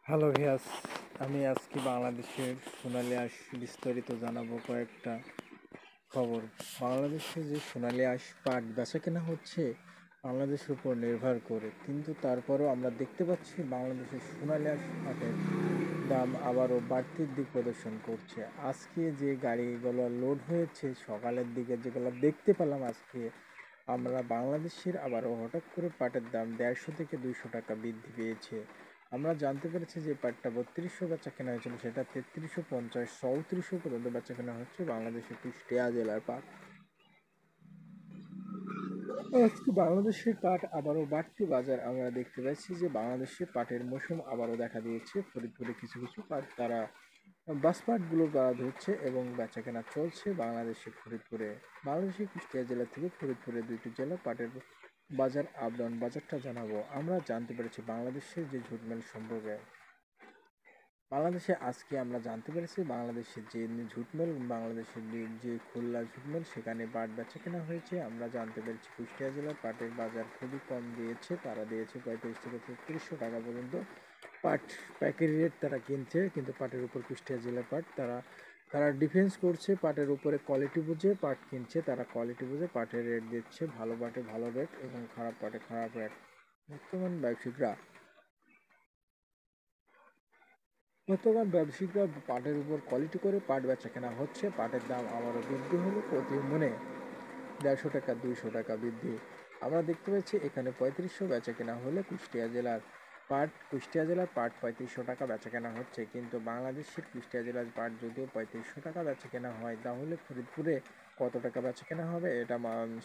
Hello ভিয়াস, আমি আজকে বাংলাদেশের সোনালী আঁশ বিস্তারিত জানাবো কয়েকটা খবর। বাংলাদেশে যে সোনালী আঁশ পাট বেচাকেনা হচ্ছে বাংলাদেশের উপর নির্ভর করে, কিন্তু তারপরেও আমরা দেখতে পাচ্ছি বাংলাদেশের সোনালী আঁশ পাটের দাম আবারও বাড়তির দিক প্রদর্শন করছে। আজকে যে গাড়িগুলো লোড হয়েছে সকালের দিকে, যেগুলো দেখতে পেলাম আজকে, আমরা বাংলাদেশের আবারও হঠাৎ করে পাটের দাম 150 থেকে 200 টাকা বৃদ্ধি পেয়েছে। আমরা জানতে পেরেছি যে পাটটা 3200 বেচা কেনা হয়েছিল, সেটা 3350 3400 পর্যন্ত বেচা কেনা হচ্ছে বাংলাদেশের কুষ্টিয়া জেলার পাট। আজকে বাংলাদেশের পাট আবারও বাড়তি বাজার আমরা দেখতে পাচ্ছি যে বাংলাদেশে পাটের মৌসুম আবারও দেখা দিয়েছে। ফরিদপুরে কিছু কিছু পাট তারা বাসপাটগুলো তারা ধরছে এবং বেচাকেনা চলছে বাংলাদেশে ফরিদপুরে। বাংলাদেশের কুষ্টিয়া জেলা থেকে ফরিদপুরে দুইটি জেলা পাটের বাজার আপডাউন বাজারটা জানাবো। আমরা জানতে পেরেছি বাংলাদেশের যে ঝুটমেল সম্পর্কে, বাংলাদেশে আজকে আমরা জানতে পেরেছি বাংলাদেশের যে ঝুটমেল, বাংলাদেশের যে খুলনা ঝুটমেল, সেখানে পাট বেচা কেনা হয়েছে। আমরা জানতে পেরেছি কুষ্টিয়া জেলার পাটের বাজার খুবই কম দিয়েছে, তারা দিয়েছে 35 থেকে 3300 টাকা পর্যন্ত পাট প্যাকেট রেট তারা কিনছে। কিন্তু পাটের উপর কুষ্টিয়া জেলার পাট তারা তারা ডিফেন্স করছে, পাটের উপরে কোয়ালিটি বুঝে পাট কিনছে, তারা কোয়ালিটি বুঝে পাটের রেট দিচ্ছে, ভালো পাটে ভালো রেট এবং খারাপ পাটে খারাপ রেট। বর্তমান ব্যবসায়িকরা পাটের উপর কোয়ালিটি করে পাট বেচা কেনা হচ্ছে। পাটের দাম আবারও বৃদ্ধি হলো, প্রতি মনে 150 টাকা 200 টাকা বৃদ্ধি আমরা দেখতে পাচ্ছি। এখানে 3500 বেচা কেনা হলে কুষ্টিয়া জেলার পাট 3500 টাকা বেচা কেনা হচ্ছে। কিন্তু বাংলাদেশের কুষ্টিয়া জেলার পাট যদিও 3500 টাকা বেচা কেনা হয়, তাহলে ফরিদপুরে কত টাকা বেচা কেনা হবে এটা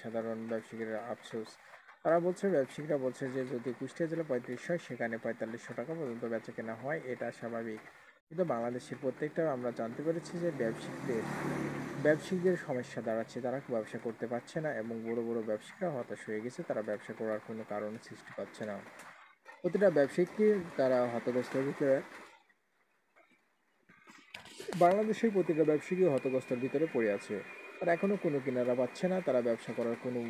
সাধারণ ব্যবসায়ীরা আফসোস। ব্যবসায়িকরা বলছে যে যদি কুষ্টিয়া জেলা 35 হয়, সেখানে 4500 টাকা পর্যন্ত বেচা কেনা হয়, এটা স্বাভাবিক। কিন্তু বাংলাদেশের প্রত্যেকটা আমরা জানতে পেরেছি যে ব্যবসায়ীদের সমস্যা দাঁড়াচ্ছে, তারা ব্যবসা করতে পারছে না এবং বড় বড় ব্যবসায়ীরা হতাশ হয়ে গেছে, তারা ব্যবসা করার কোনো কারণ সৃষ্টি পাচ্ছে না। প্রতিটা ব্যবসায়ীকে তারা হতাশার ভিতরে, বাংলাদেশের প্রতিটা ব্যবসায়ী হতাশার ভিতরে পড়ে আছে। তারা এখনো কোনো কিনারা পাচ্ছে না, তারা ব্যবসা করার কোনো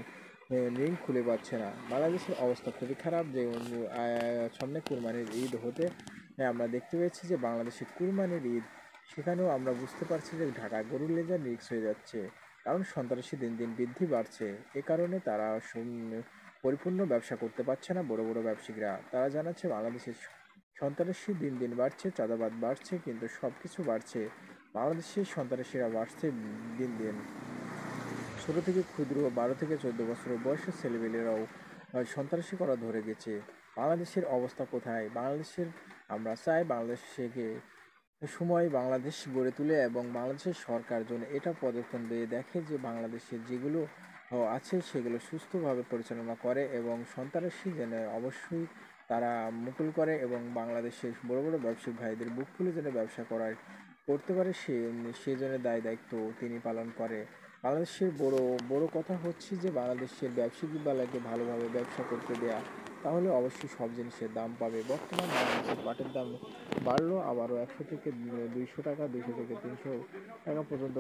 লিঙ্ক খুলে পাচ্ছে না। বাংলাদেশের অবস্থা খুবই খারাপ। যে সামনে কুরবানির ঈদ হতে আমরা দেখতে পেয়েছি যে বাংলাদেশের কুরবানির ঈদ, সেখানেও আমরা বুঝতে পারছি যে ঢাকা গরুর লেজার রিক্স হয়ে যাচ্ছে, কারণ সন্ত্রাসী দিন দিন বৃদ্ধি বাড়ছে। এ কারণে তারা পরিপূর্ণ ব্যবসা করতে পারছে না। বড় বড় ব্যবসায়ীরা তারা জানাচ্ছে বাংলাদেশের সন্ত্রাসী দিন দিন বাড়ছে, চাঁদাবাদ বাড়ছে, কিন্তু সব কিছু বাড়ছে, বাংলাদেশের সন্ত্রাসীরা বাড়ছে দিন দিন। ছোট থেকে ক্ষুদ্র 12 থেকে 14 বছরের বয়সের ছেলেমেয়েরাও সন্ত্রাসী করা ধরে গেছে। বাংলাদেশের অবস্থা কোথায়? আমরা চাই বাংলাদেশকে সময় বাংলাদেশ গড়ে তুলে এবং বাংলাদেশের সরকার যেন এটা পদক্ষেপ দিয়ে দেখে যে বাংলাদেশের যেগুলো আছে সেগুলো সুস্থভাবে পরিচালনা করে এবং সন্ত্রাসী যেন অবশ্যই তারা মুকুল করে এবং বাংলাদেশের বড় বড় ব্যবসায়িক ভাইদের বুক খুলে যেন ব্যবসা করতে পারে, সে যেন দায় দায়িত্ব তিনি পালন করে। বাংলাদেশের বড় বড় কথা হচ্ছে যে বাংলাদেশের ব্যবসায়িক বেলাকে ভালোভাবে ব্যবসা করতে দেয়া, তাহলে অবশ্যই সব জিনিসের দাম পাবে। বর্তমান বাংলাদেশের পাটের দাম বাড়লো আবারও 100 থেকে 200 টাকা, 200 থেকে 300 টাকা পর্যন্ত